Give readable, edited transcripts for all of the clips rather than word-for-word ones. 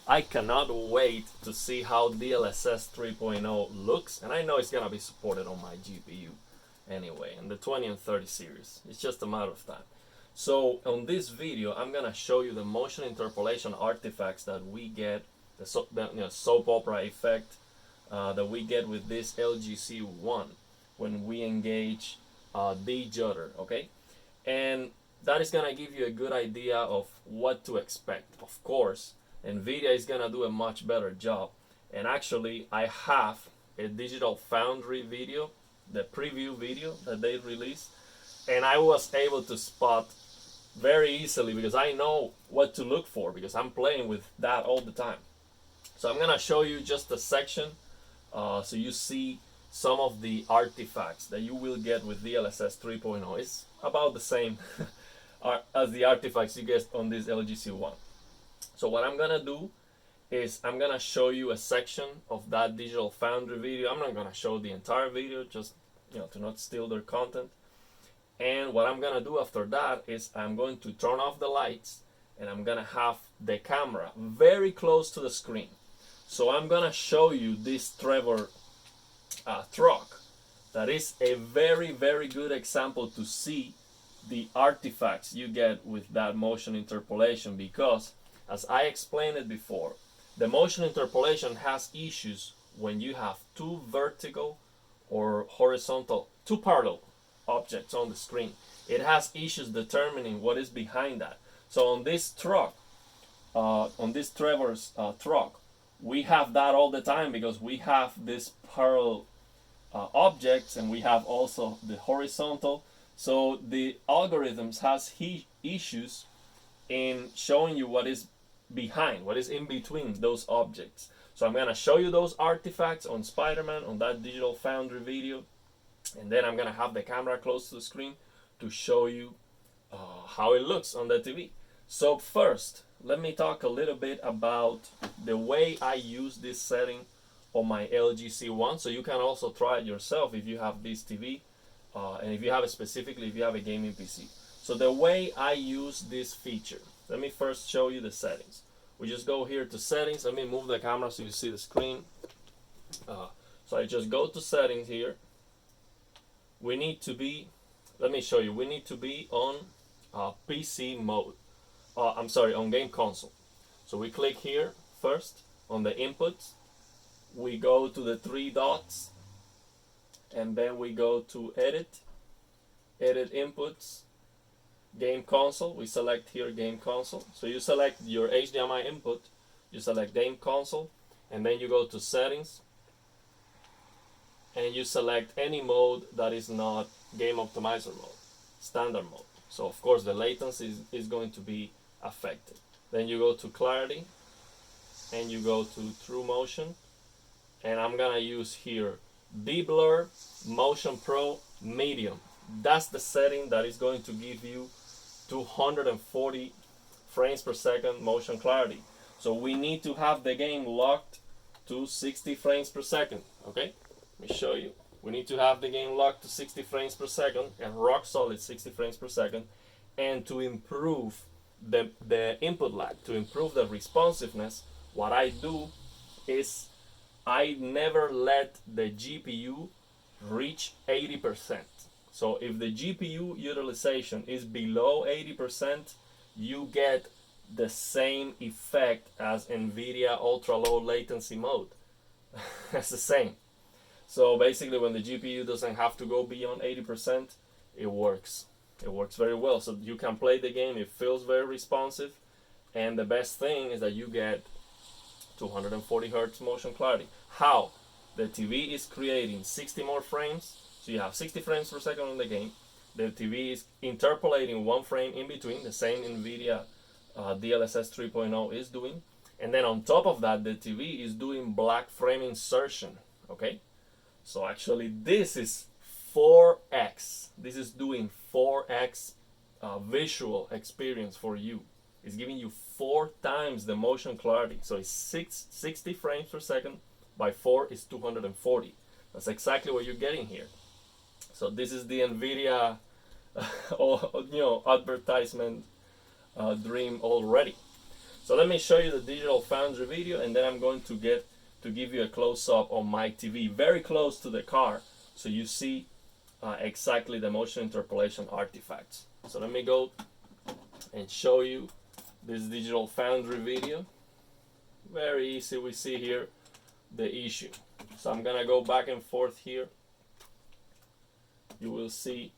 I cannot wait to see how DLSS 3.0 looks, and I know it's gonna be supported on my GPU anyway, in the 20 and 30 series. It's just a matter of time. So on this video, I'm gonna show you the motion interpolation artifacts that we get, the soap opera effect that we get with this LGC1 when we engage D-Judder, okay? And that is gonna give you a good idea of what to expect. Of course, NVIDIA is gonna do a much better job. And actually, I have a Digital Foundry video, the preview video that they released, and I was able to spot very easily because I know what to look for because I'm playing with that all the time. So I'm gonna show you just a section so you see some of the artifacts that you will get with DLSS 3.0. It's about the same as the artifacts you get on this LGC1. So what I'm gonna do is I'm gonna show you a section of that Digital Foundry video. I'm not gonna show the entire video, just to not steal their content. And what I'm gonna do after that is I'm going to turn off the lights and I'm gonna have the camera very close to the screen. So I'm gonna show you this Trevor truck. That is a very, very good example to see the artifacts you get with that motion interpolation, because as I explained it before, the motion interpolation has issues when you have two vertical or horizontal, two parallel objects on the screen. It has issues determining what is behind that. So on this truck, on this Trevor's truck, we have that all the time because we have this parallel objects and we have also the horizontal. So the algorithms has issues in showing you what is behind, what is in between those objects. So I'm gonna show you those artifacts on Spider-Man on that Digital Foundry video, and then I'm gonna have the camera close to the screen to show you how it looks on the TV. So first, let me talk a little bit about the way I use this setting on my LGC1, so you can also try it yourself if you have this TV, and if you have it specifically, if you have a gaming PC. So the way I use this feature, let me first show you the settings. We just go here to settings. Let me move the camera so you see the screen. So I just go to settings here. We need to be, let me show you, we need to be on PC mode. I'm sorry, on game console. So we click here first on the inputs. We go to the three dots and then we go to edit inputs, game console. We select here game console. So you select your HDMI input, you select game console, and then you go to settings and you select any mode that is not game optimizer mode, standard mode. So of course the latency is going to be affected. Then you go to clarity and you go to true motion, and I'm gonna use here D-Blur Motion Pro Medium. That's the setting that is going to give you 240 frames per second motion clarity. So we need to have the game locked to 60 frames per second. Okay, let me show you. We need to have the game locked to 60 frames per second and rock solid 60 frames per second. And to improve the input lag, to improve the responsiveness, what I do is I never let the GPU reach 80%. So if the GPU utilization is below 80%, you get the same effect as NVIDIA ultra low latency mode. That's the same. So basically when the GPU doesn't have to go beyond 80%, it works. It works very well. So you can play the game, it feels very responsive, and the best thing is that you get 240 Hertz motion clarity. How? The TV is creating 60 more frames, so you have 60 frames per second on the game. The TV is interpolating one frame in between, the same NVIDIA DLSS 3.0 is doing. And then on top of that, the TV is doing black frame insertion, okay? So actually this is 4x. This is doing 4x visual experience for you. It's giving you 4 times the motion clarity. So it's 60 frames per second by 4 is 240. That's exactly what you're getting here. So this is the NVIDIA advertisement dream already. So let me show you the Digital Foundry video, and then I'm going to give you a close-up on my TV, very close to the car, so you see exactly the motion interpolation artifacts. So let me go and show you this Digital Foundry video. Very easy. We see here the issue. So I'm gonna go back and forth here. You will see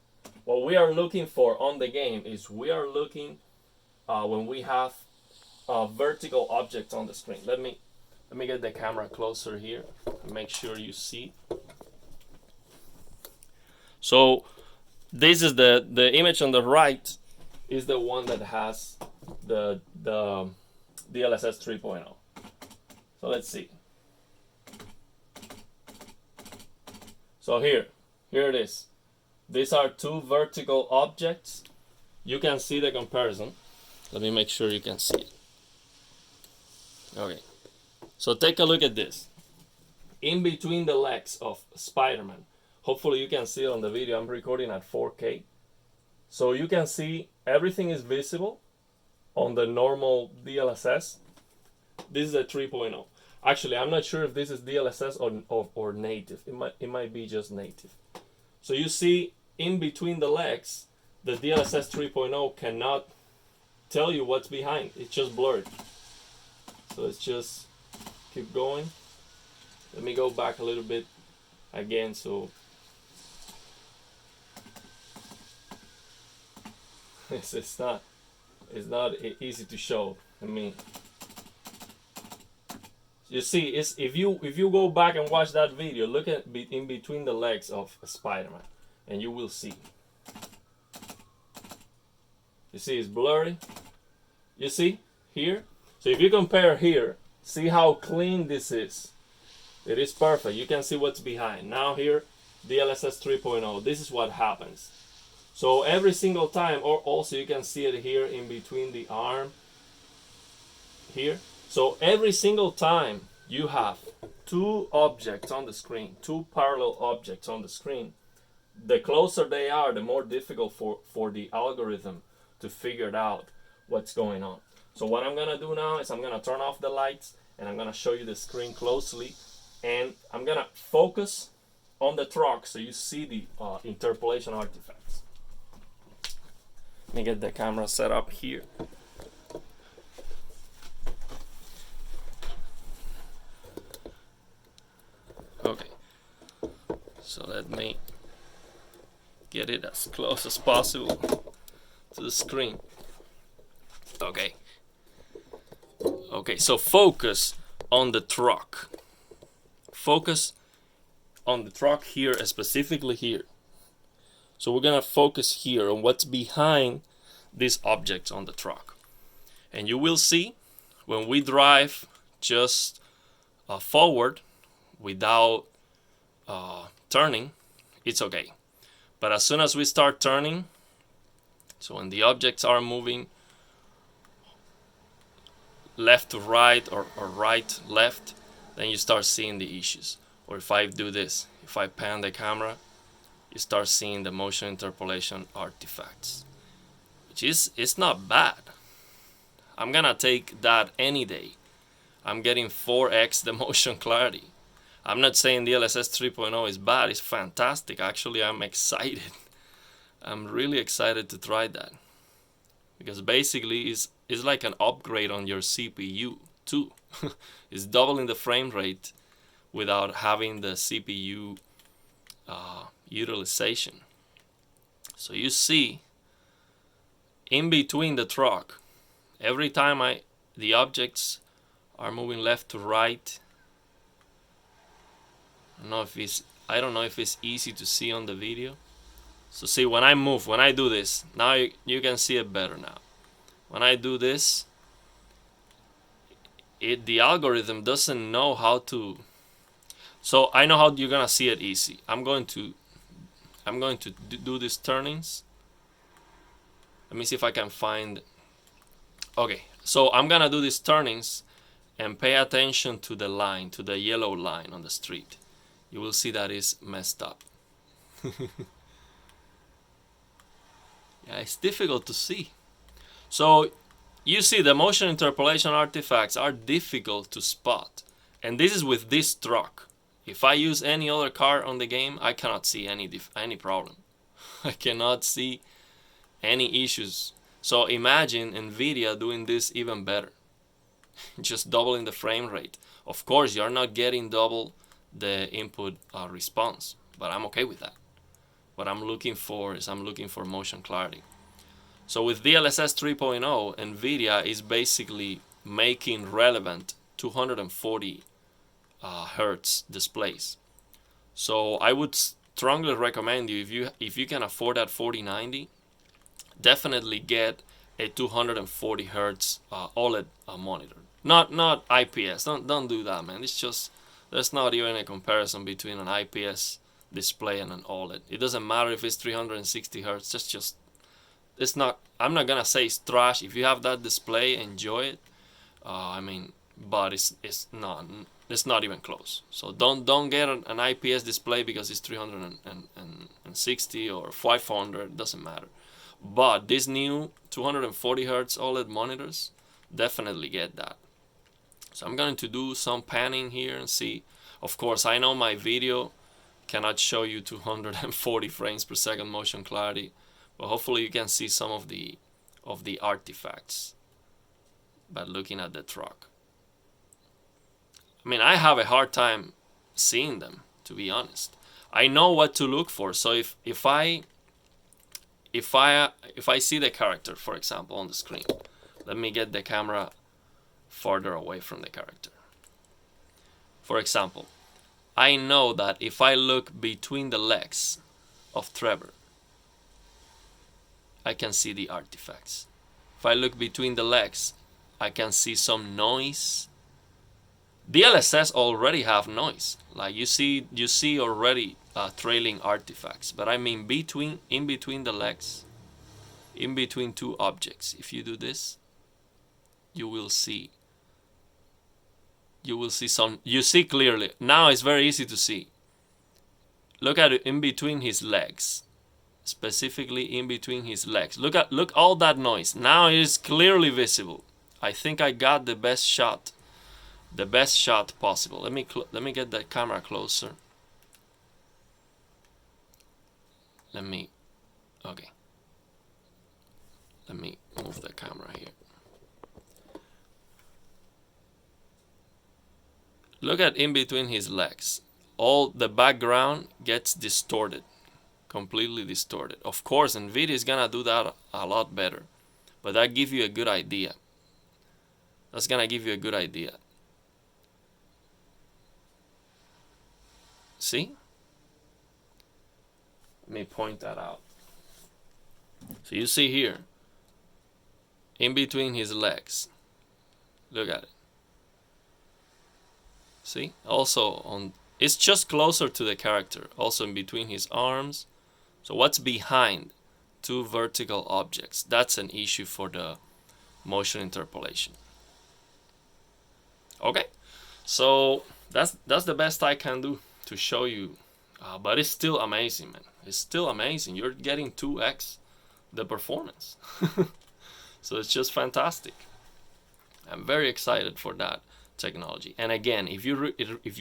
what we are looking for on the game is we are looking when we have vertical objects on the screen. Let me get the camera closer here and make sure you see. So this is the image on the right is the one that has the DLSS 3.0. So let's see. So here it is. These are two vertical objects. You can see the comparison. Let me make sure you can see it. Okay. So take a look at this. In between the legs of Spider-Man. Hopefully you can see it on the video. I'm recording at 4K. So you can see everything is visible on the normal DLSS. This is a 3.0. Actually, I'm not sure if this is DLSS or native. It might be just native. So you see in between the legs, the DLSS 3.0 cannot tell you what's behind. It's just blurred. So let's just keep going. Let me go back a little bit again. So it's not easy to show. I mean, you see, if you go back and watch that video, look at in between the legs of Spider-Man, and you will see. You see, it's blurry. You see here. So if you compare here, see how clean this is. It is perfect. You can see what's behind. Now here, DLSS 3.0. This is what happens. So every single time, or also you can see it here in between the arm. Here. So every single time you have two objects on the screen, two parallel objects on the screen, the closer they are, the more difficult for the algorithm to figure out what's going on. So what I'm gonna do now is I'm gonna turn off the lights and I'm gonna show you the screen closely, and I'm gonna focus on the truck so you see the interpolation artifacts. Let me get the camera set up here. Okay, so let me get it as close as possible to the screen. Okay, so focus on the truck. Focus on the truck here, specifically here. So we're gonna focus here on what's behind these objects on the truck. And you will see when we drive just forward without turning, it's okay. But as soon as we start turning, so when the objects are moving left to right or right left, then you start seeing the issues. Or if I do this, if I pan the camera, you start seeing the motion interpolation artifacts, which is, it's not bad. I'm gonna take that any day. I'm getting 4x the motion clarity. I'm not saying DLSS 3.0 is bad, it's fantastic. Actually, I'm excited. I'm really excited to try that. Because basically, it's like an upgrade on your CPU too. It's doubling the frame rate without having the CPU utilization. So you see, in between the truck, every time the objects are moving left to right. I don't know if it's easy to see on the video. So see, when I move, when I do this, now you can see it better now. When I do this, the algorithm doesn't know how to. So I know how you're gonna see it easy. I'm going to do these turnings. Let me see if I can find. Okay, so I'm gonna do these turnings and pay attention to the line, to the yellow line on the street. You will see that is messed up. Yeah, it's difficult to see. So you see the motion interpolation artifacts are difficult to spot. And this is with this truck. If I use any other car on the game, I cannot see any problem. I cannot see any issues. So imagine NVIDIA doing this even better. Just doubling the frame rate. Of course, you're not getting double the input response, but I'm okay with that. What I'm looking for is motion clarity. So with DLSS 3.0, NVIDIA is basically making relevant 240 hertz displays. So I would strongly recommend you, if you can afford that 4090, definitely get a 240 hertz OLED monitor. Not IPS. Don't do that, man. It's just, there's not even a comparison between an IPS display and an OLED. It doesn't matter if it's 360 hertz. It's not. I'm not gonna say it's trash. If you have that display, enjoy it. But it's not even close. So don't get an IPS display because it's 360 or 500. Doesn't matter. But these new 240 hertz OLED monitors, definitely get that. So I'm going to do some panning here and see. Of course, I know my video cannot show you 240 frames per second motion clarity, but hopefully you can see some of the artifacts by looking at the truck. I mean, I have a hard time seeing them, to be honest. I know what to look for. So if I see the character, for example, on the screen, let me get the camera farther away from the character. For example, I know that if I look between the legs of Trevor, I can see the artifacts. If I look between the legs, I can see some noise. DLSS already have noise. Like you see already trailing artifacts. But I mean in between the legs, in between two objects. If you do this, you will see some. You see clearly. Now it's very easy to see. Look at it in between his legs. Specifically in between his legs. Look all that noise. Now it is clearly visible. I think I got the best shot possible. Let me get the camera closer. Okay. Let me move the camera here. Look at in between his legs. All the background gets distorted. Completely distorted. Of course, NVIDIA is gonna do that a lot better. But that gives you a good idea. That's gonna give you a good idea. See? Let me point that out. So you see here, in between his legs. Look at it. See? Also it's just closer to the character. Also in between his arms. So what's behind two vertical objects? That's an issue for the motion interpolation. Okay, so that's the best I can do to show you. But it's still amazing, man. It's still amazing. You're getting 2x the performance. So it's just fantastic. I'm very excited for that technology. And again, if you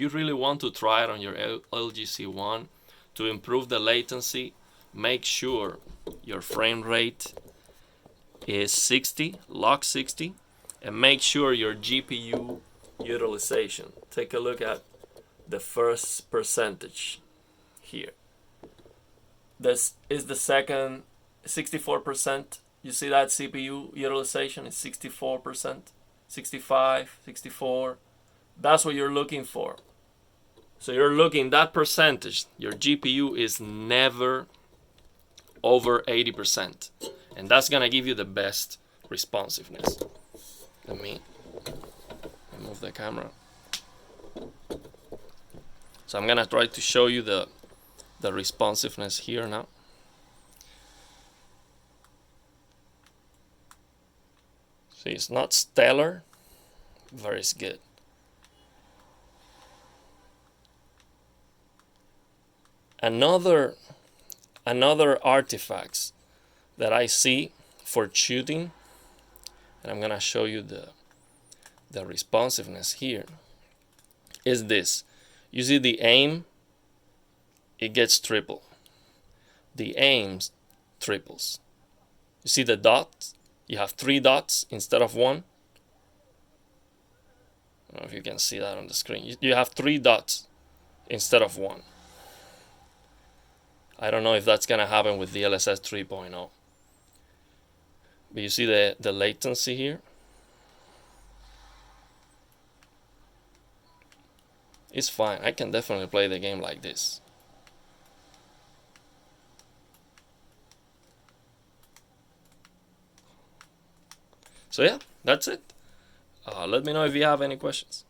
really want to try it on your LG C1 to improve the latency, make sure your frame rate is 60, lock 60, and make sure your GPU utilization. Take a look at the first percentage here. This is the second, 64%. You see that CPU utilization is 64%, 65, 64. That's what you're looking for. So you're looking that percentage. Your GPU is never over 80%, and that's gonna give you the best responsiveness. Let me move the camera. So I'm gonna try to show you the responsiveness here now. See, it's not stellar, but it's good. Another artifacts that I see for shooting and I'm gonna show you the responsiveness here, is this. You see the aim, it gets triple. The aims triples. You see the dots? You have 3 dots instead of 1. I don't know if you can see that on the screen. You have 3 dots instead of 1. I don't know if that's gonna happen with DLSS 3.0. But you see the latency here? It's fine. I can definitely play the game like this. So yeah, that's it. Let me know if you have any questions.